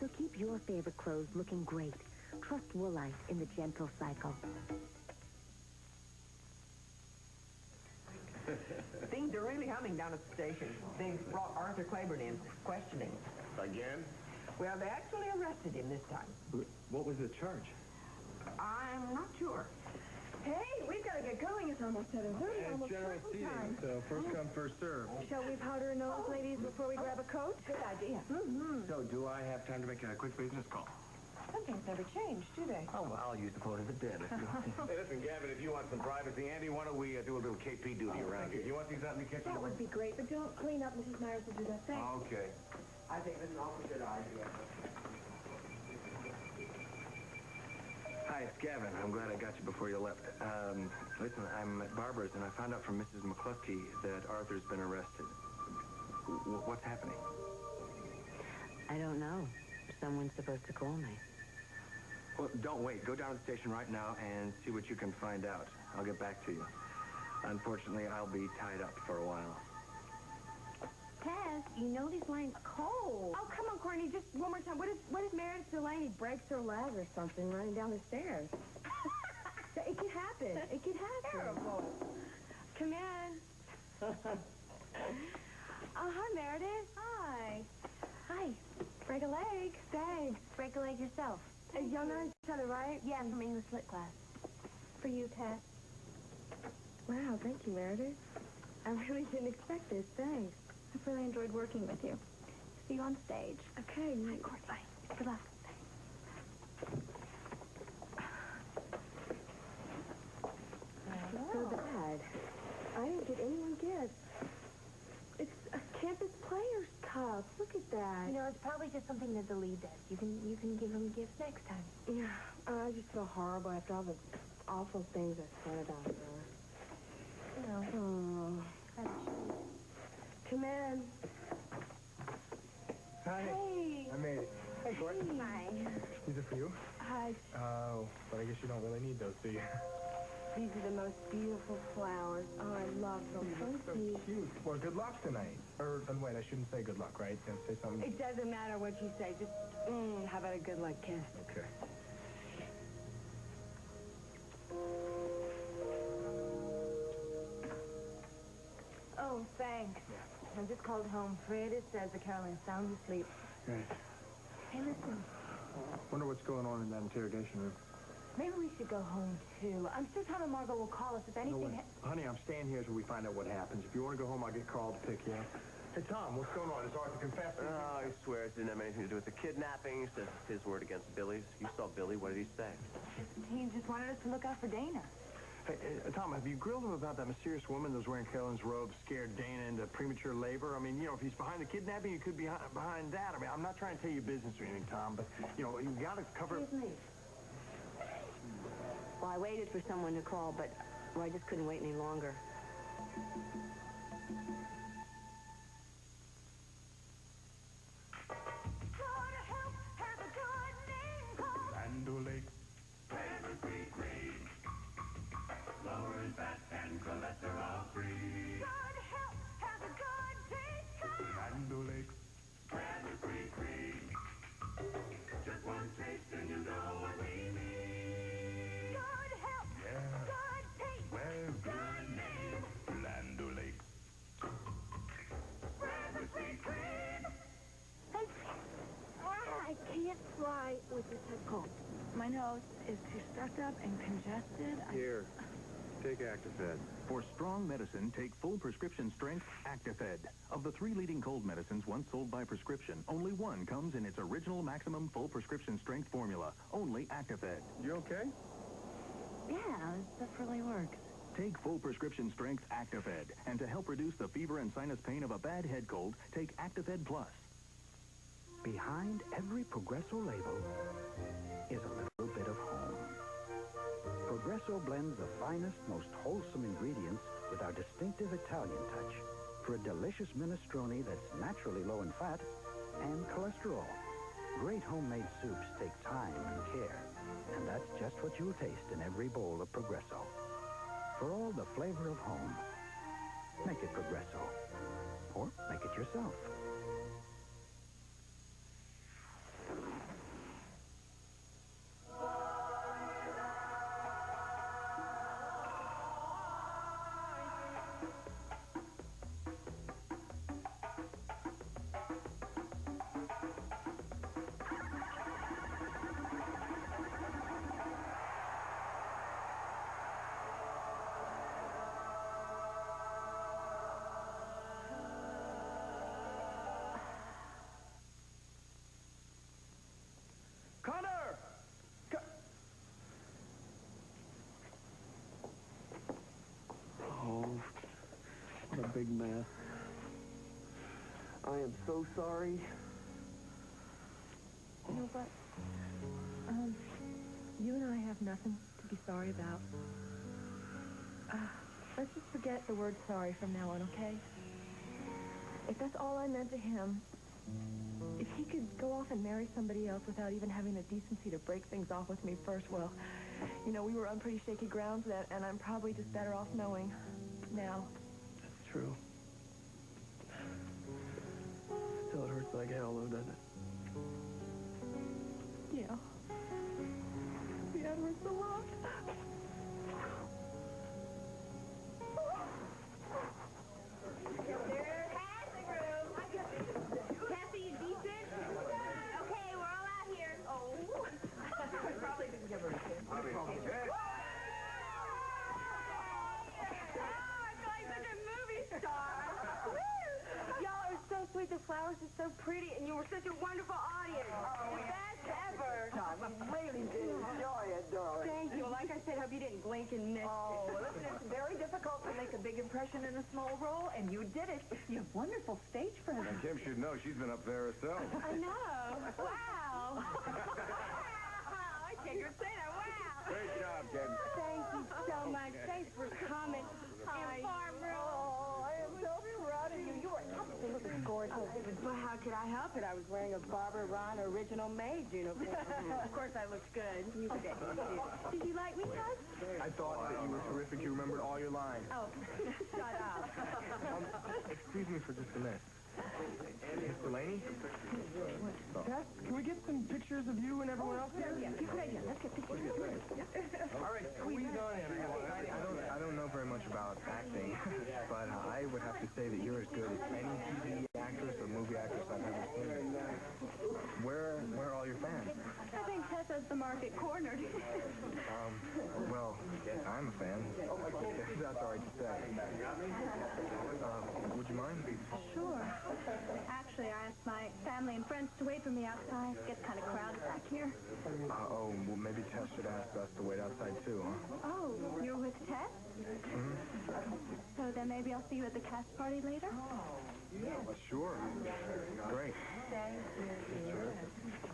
So keep your favorite clothes looking great. Trust Woolite in the gentle cycle. Things are really humming down at the station. They've brought Arthur Claiborne in for questioning. Again? Well, they actually arrested him this time. What was the charge? I'm not sure. Hey, we've got to get going. It's almost 7:30. Almost general curtain seating, time. so first come, first serve. Shall we powder our nose, ladies, before we grab a coat? Good idea. So, do I have time to make a quick business call? Some things never change, do they? Oh, well, I'll use the phone as a dead if you want. Hey, listen, Gavin, if you want some privacy, Andy, why don't we do a little KP duty around here? You want these out in the kitchen? That would be great, but don't clean up. Mrs. Myers will do that. Thanks. Okay. I think this is an awfully good idea. Hi, it's Gavin. I'm glad I got you before you left. Listen, I'm at Barbara's, and I found out from Mrs. McCluskey that Arthur's been arrested. What's happening? I don't know. Someone's supposed to call me. Well, don't wait. Go down to the station right now and see what you can find out. I'll get back to you. Unfortunately, I'll be tied up for a while. Tess, you know these lines cold. Oh, come on, Courtney, just one more time. What if Meredith Delaney breaks her leg or something running down the stairs? It could happen. It could happen. Terrible. Come in. Hi, Meredith. Hi. Hi. Break a leg. Thanks. Break a leg yourself. Y'all know each other, right? Yeah, from English Lit class. For you, Tess. Wow, thank you, Meredith. I really didn't expect this. Thanks. I've really enjoyed working with you. See you on stage. Okay. Bye, Courtney. Bye. Good luck. So bad. I didn't get anyone gifts. It's a campus players cup. Look at that. You know, it's probably just something that the lead does. You can give him gifts next time. Yeah, I just feel horrible after all the awful things I said about her. You know. Oh. Come in. Hi. Hey. I made it. Hey, Court. Hi. These are for you? Hi. Oh, but I guess you don't really need those, do you? These are the most beautiful flowers. Oh, I love them. So cute. Well, good luck tonight. Wait, I shouldn't say good luck, right? Say something. It doesn't matter what you say. Just, how about a good luck kiss? Okay. Oh, thanks. I just called home. Fred says that Caroline's sound asleep. Right. Hey, listen. Wonder what's going on in that interrogation room. Maybe we should go home, too. I'm sure Tom and Margot will call us if anything... No way. Honey, I'm staying here until we find out what happens. If you want to go home, I'll get Carl to pick you up. Hey, Tom, what's going on? Is Arthur confessing? Oh, he swears it didn't have anything to do with the kidnapping. He says it's his word against Billy's. You saw Billy. What did he say? He just wanted us to look out for Dana. Hey, Tom, have you grilled him about that mysterious woman that was wearing Carolyn's robe, scared Dana into premature labor? I mean, you know, if he's behind the kidnapping, he could be behind that. I mean, I'm not trying to tell you business or anything, Tom, but, you know, you got to cover... Excuse me. Well, I waited for someone to call, but I just couldn't wait any longer. Fly with this head cold. My nose is too stuck up and congested. Here, take Actifed. For strong medicine, take full prescription strength Actifed. Of the 3 leading cold medicines once sold by prescription, only one comes in its original maximum full prescription strength formula. Only Actifed. You okay? Yeah, this stuff really works. Take full prescription strength Actifed. And to help reduce the fever and sinus pain of a bad head cold, take Actifed Plus. Behind every Progresso label is a little bit of home. Progresso blends the finest, most wholesome ingredients with our distinctive Italian touch for a delicious minestrone that's naturally low in fat and cholesterol. Great homemade soups take time and care, and that's just what you'll taste in every bowl of Progresso. For all the flavor of home, make it Progresso, or make it yourself. Connor! Oh, what a big mess. I am so sorry. You know what? You and I have nothing to be sorry about. Let's just forget the word sorry from now on, okay? If that's all I meant to him, if he could go off and marry somebody else without even having the decency to break things off with me first, well, you know, we were on pretty shaky grounds then, and I'm probably just better off knowing now. That's true. Still, it hurts like hell, though, doesn't it? Yeah. Yeah, it hurts a lot. The flowers are so pretty, and you were such a wonderful audience. Oh, the best ever. We really did enjoy it, darling. Thank you. Well, like I said, hope you didn't blink and miss. Oh, well, listen, it's very difficult to make a big impression in a small role, and you did it. You have wonderful stage presence. Kim should know. She's been up there herself. I know. Wow. I can't even say that. Wow. Great job, Kim. Thank you so much. Thanks for coming. Hi. Farm room. Oh, I am so proud of you. You are absolutely gorgeous. Well, how could I help it? I was wearing a Barbara Ron original maid uniform. Of course, I looked good. You did. Did you like me, Doug? I thought that you were terrific. You remembered all your lines. Oh, shut up. Excuse me for just a minute. Miss Delaney? Beth, can we get some pictures of you and everyone else here? Yeah, good idea. Let's get pictures. All right, squeeze on in. I don't know very much about acting, but I would have to say that you're as good as any TV actress or movie actress I've ever seen. Where are all your fans? I think guess that's the market cornered. Well, I'm a fan. If that's all right to say. Would you mind? Sure. Actually, I asked my family and friends to wait for me outside. It gets kind of crowded back here. Well, maybe Tess should ask us to wait outside, too, huh? Oh, you're with Tess? So then maybe I'll see you at the cast party later? Sure. Great. Thank you.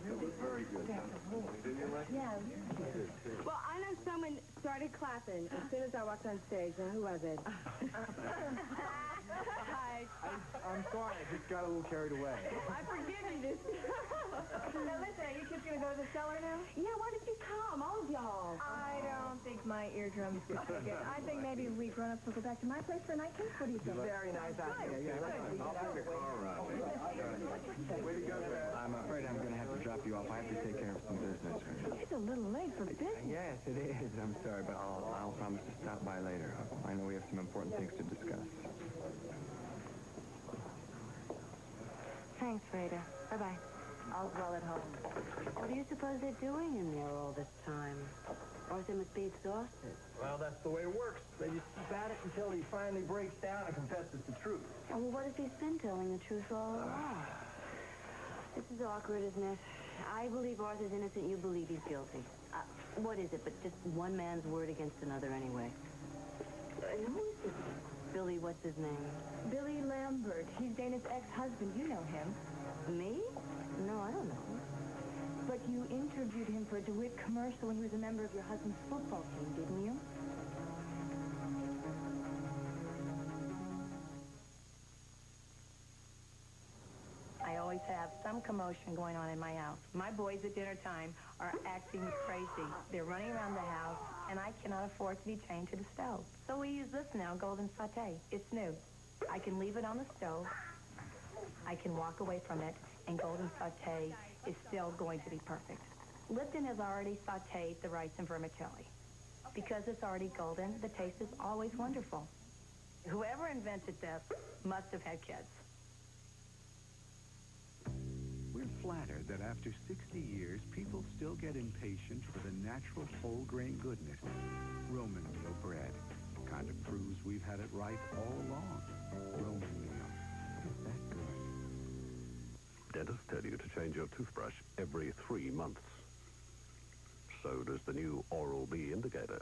It was very good. Yeah. Well, I know someone started clapping as soon as I walked on stage. Now, who was it? Hi. I'm sorry, I just got a little carried away. I forgive you this. Now, listen, are you kids going to go to the cellar now? Yeah, why did you come, all of y'all? I don't think my eardrums could take it. I think maybe we grown-ups will go back to my place for a night case. What do you think? Very nice idea. I'll take the car around. Way to go, Dad. I'm afraid I'm going to have to drop you off. I have to take care of some business. It's a little late for business. Yes, it is. I'm sorry, but I'll promise to stop by later. I know we have some important things to discuss. Thanks, Rita. Bye-bye. All's well at home. What do you suppose they're doing in there all this time? Arthur must be exhausted. Well, that's the way it works. They just keep at it until he finally breaks down and confesses the truth. Oh, well, what if he's been telling the truth all along? This is awkward, isn't it? I believe Arthur's innocent. You believe he's guilty. What is it but just one man's word against another anyway? Who is this? Billy, what's his name? Billy Lambert. He's Dana's ex-husband. You know him. Me? No, I don't know. But you interviewed him for a DeWitt commercial when he was a member of your husband's football team, didn't you? I always have some commotion going on in my house. My boys at dinner time are acting crazy. They're running around the house, and I cannot afford to be chained to the stove. So we use this now, golden sauté. It's new. I can leave it on the stove. I can walk away from it, and golden sauté is still going to be perfect. Lipton has already sautéed the rice and vermicelli. Because it's already golden, the taste is always wonderful. Whoever invented this must have had kids. We're flattered that after 60 years, people still get impatient for the natural whole-grain goodness. Roman meal bread kind of proves we've had it right all along. Roman meal. It's that good. Dentists tell you to change your toothbrush every 3 months. So does the new Oral-B indicator.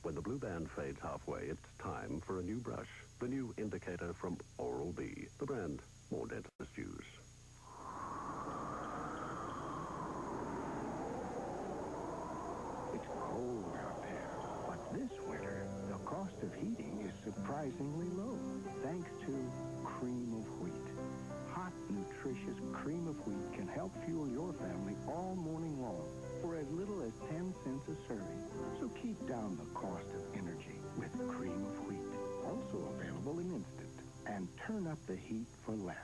When the blue band fades halfway, it's time for a new brush. The new indicator from Oral-B, the brand more dentists use. It's cold out there, but this winter, the cost of heating is surprisingly low, thanks to cream of wheat. Hot, nutritious cream of wheat can help fuel your family all morning long for as little as 10 cents a serving. So keep down the cost of energy with cream of wheat. Also available in instant. And turn up the heat for less.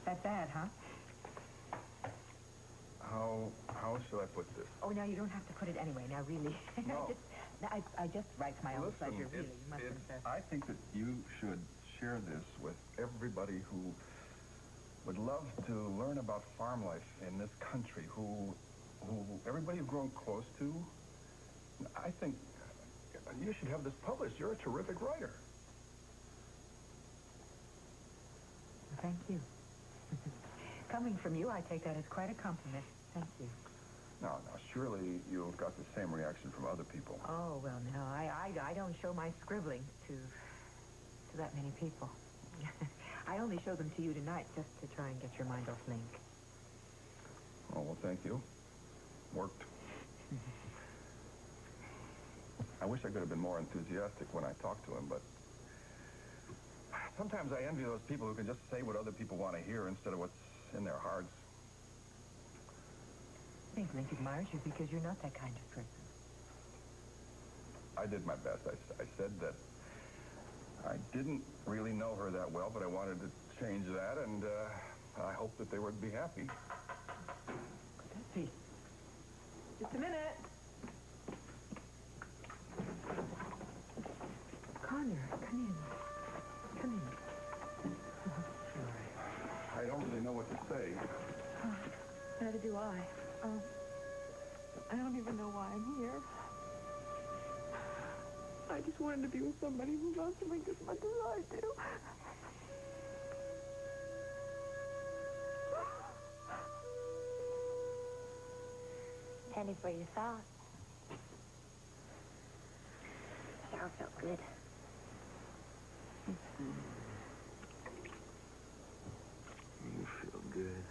That bad, huh? How shall I put this? Oh, now you don't have to put it anyway. Now, really. No. I just write my own Listen, pleasure, really. You mustn't. I think that you should share this with everybody who would love to learn about farm life in this country, who everybody you've grown close to. I think you should have this published. You're a terrific writer. Thank you. Coming from you, I take that as quite a compliment. Thank you. Now, surely you've got the same reaction from other people. Oh, well, no, I don't show my scribbling to that many people. I only show them to you tonight just to try and get your mind off Link. Oh, well, thank you. Worked. I wish I could have been more enthusiastic when I talked to him, but sometimes I envy those people who can just say what other people want to hear instead of what's in their hearts. I think Link admires you because you're not that kind of person. I did my best. I said that I didn't really know her that well, but I wanted to change that, and I hoped that they would be happy. Betsy. Just a minute. Connor, come in. Come in. I don't really know what to say. Neither do I. I don't even know why I'm here. I just wanted to be with somebody who loves me as much as I do. Penny for your thoughts. Sure felt good. You feel good.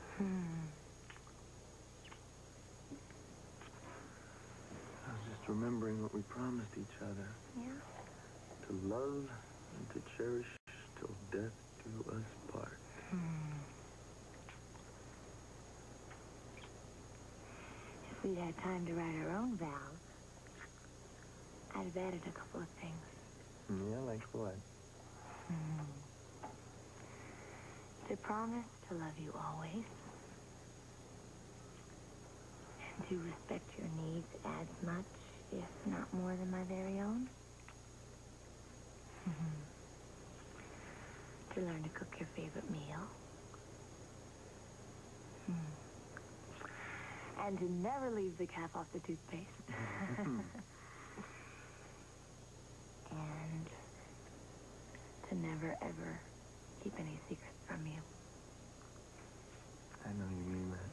I was just remembering what we promised each other. Yeah? To love and to cherish till death do us part. If we'd had time to write our own vows, I'd have added a couple of things. Yeah, like what? To promise to love you always. And to respect your needs as much, if not more than my very own. To learn to cook your favorite meal. And to never leave the cap off the toothpaste. And to never, ever keep any secrets from you. I know you mean that.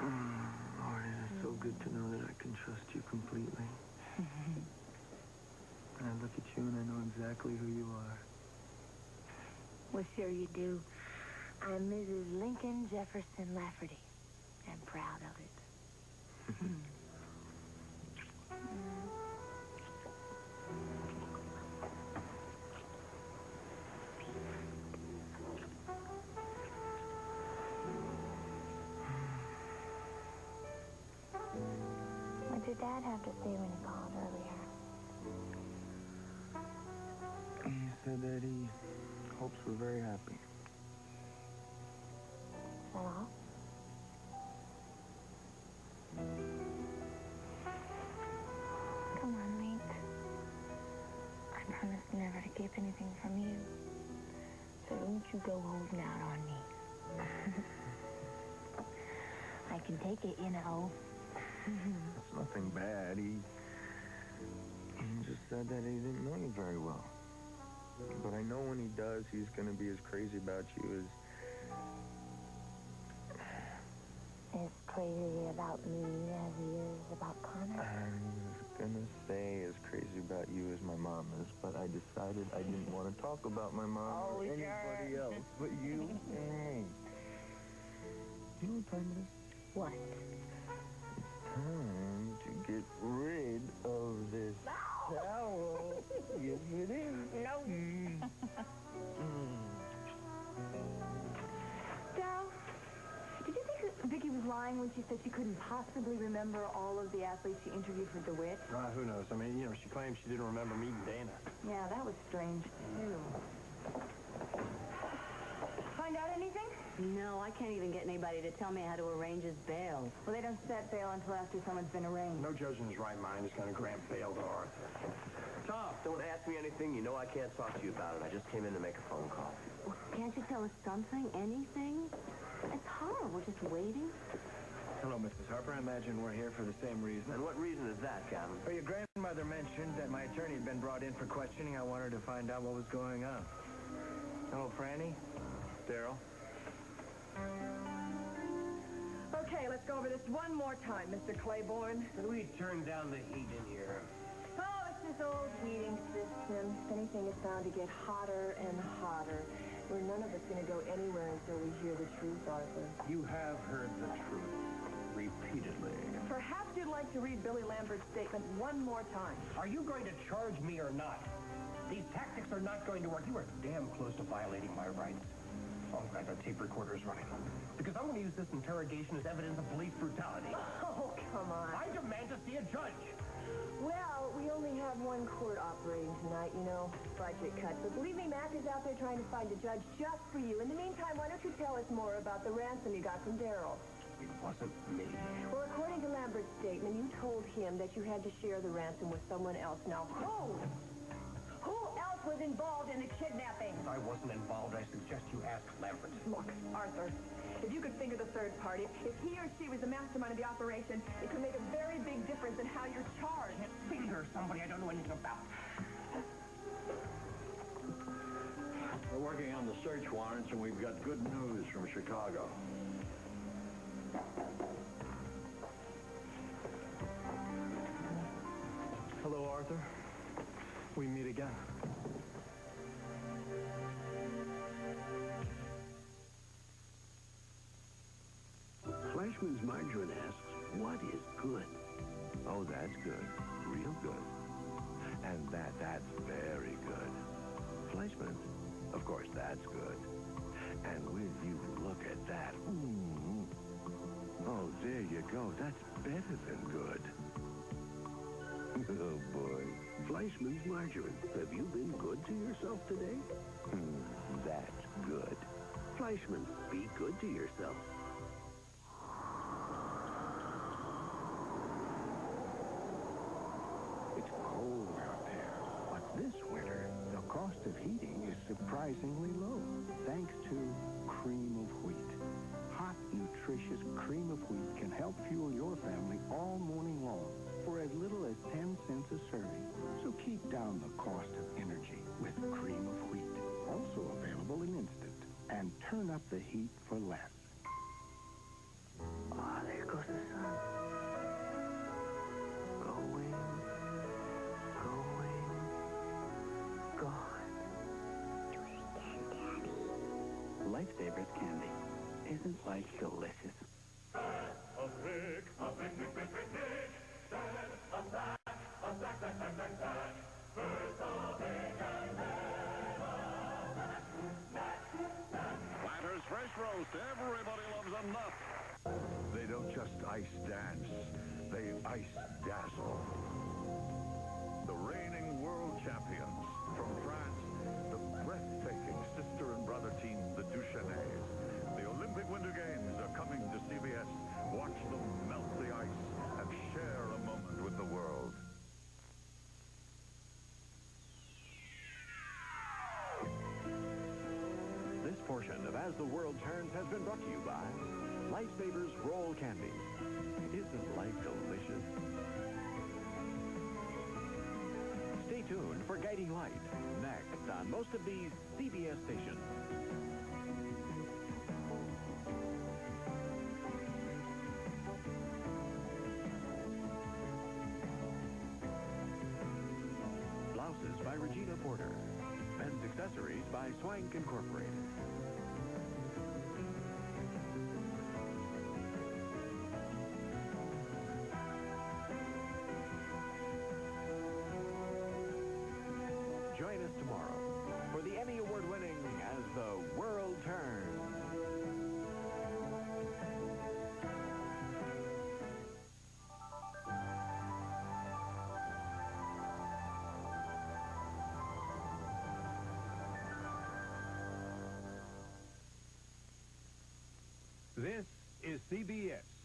Lord, it is so good to know that I can trust you completely. And I look at you and I know exactly who you are. Well, sure you do. I'm Mrs. Lincoln Jefferson Lafferty. I'm proud of it. What did your dad have to say when he called earlier? He said that he hopes we're very happy. Is that all? Come on, Link. I promise never to keep anything from you. So don't you go holding out on me. I can take it, you know. It's nothing bad. He just said that he didn't know you very well. But I know when he does, he's going to be as crazy about you As crazy about me as he is about Connor. I was going to say as crazy about you as my mom is, but I decided I didn't want to talk about my mom or anybody else but you and me. You know what time it is? What? Time to get rid of this towel. Yes, it is. No. Daryl, did you think Vicki was lying when she said she couldn't possibly remember all of the athletes she interviewed for DeWitt? Who knows? I mean, she claims she didn't remember meeting Dana. Yeah, that was strange, too. Find out anything? No, I can't even get anybody to tell me how to arrange his bail. Well, they don't set bail until after someone's been arraigned. No judge in his right mind is going to grant bail to Arthur. Tom, don't ask me anything. You know I can't talk to you about it. I just came in to make a phone call. Well, can't you tell us something, anything? It's horrible, just waiting. Hello, Mrs. Harper. I imagine we're here for the same reason. And what reason is that, Captain? Well, your grandmother mentioned that my attorney had been brought in for questioning. I wanted to find out what was going on. Hello, Franny. Daryl. Okay, let's go over this one more time, Mr. Claiborne. Can we turn down the heat in here? Oh, it's this old heating system. Anything is bound to get hotter and hotter. We're none of us going to go anywhere until we hear the truth, Arthur. You have heard the truth repeatedly. Perhaps you'd like to read Billy Lambert's statement one more time. Are you going to charge me or not? These tactics are not going to work. You are damn close to violating my rights. Oh, I'm glad the tape recorder is running. Because I'm going to use this interrogation as evidence of police brutality. Oh, come on. I demand to see a judge. Well, we only have one court operating tonight, you know, budget cuts. But believe me, Mac is out there trying to find a judge just for you. In the meantime, why don't you tell us more about the ransom you got from Daryl? It wasn't me. Well, according to Lambert's statement, you told him that you had to share the ransom with someone else. Now, who? Who else was involved in the kidnapping? I wasn't involved. I suggest you ask Lambert. Look, Arthur, if you could finger the third party, if he or she was the mastermind of the operation, it could make a very big difference in how you're charged. Finger somebody I don't know anything about. We're working on the search warrants, and we've got good news from Chicago. Hello, Arthur. We meet again. Fleischmann's Margarine asks, what is good? Oh, that's good. Real good. And that's very good. Fleischmann's, of course, that's good. And will you look at that? Oh, there you go. That's better than good. Oh, boy. Fleischmann's Margarine. Have you been good to yourself today? That's good. Fleischmann, be good to yourself. It's cold out there, but this winter, the cost of heating is surprisingly low, thanks to cream of wheat. Hot, nutritious cream of wheat can help fuel your family all morning long for as little as 10 cents a serving. So keep down the cost of energy with cream of wheat. Also available in instant. And turn up the heat for less. Ah, there goes the sun. Going, gone. Lifesavers candy. Isn't life delicious? Planters Fresh Roast. Everybody loves a nut. They don't just ice dance. They ice dazzle. The reigning world champions from France, the breathtaking sister and brother team, the Duchesnays. The Olympic Winter Games are coming to CBS. Watch them melt the ice and share a moment with the world. This portion of As the World Turns has been brought to you by Lifesavers Roll Candy. Isn't life delicious? Stay tuned for Guiding Light, next on most of these CBS stations. Blouses by Regina Porter. Men's accessories by Swank Incorporated. Join us tomorrow for the Emmy Award-winning As the World Turns. This is CBS.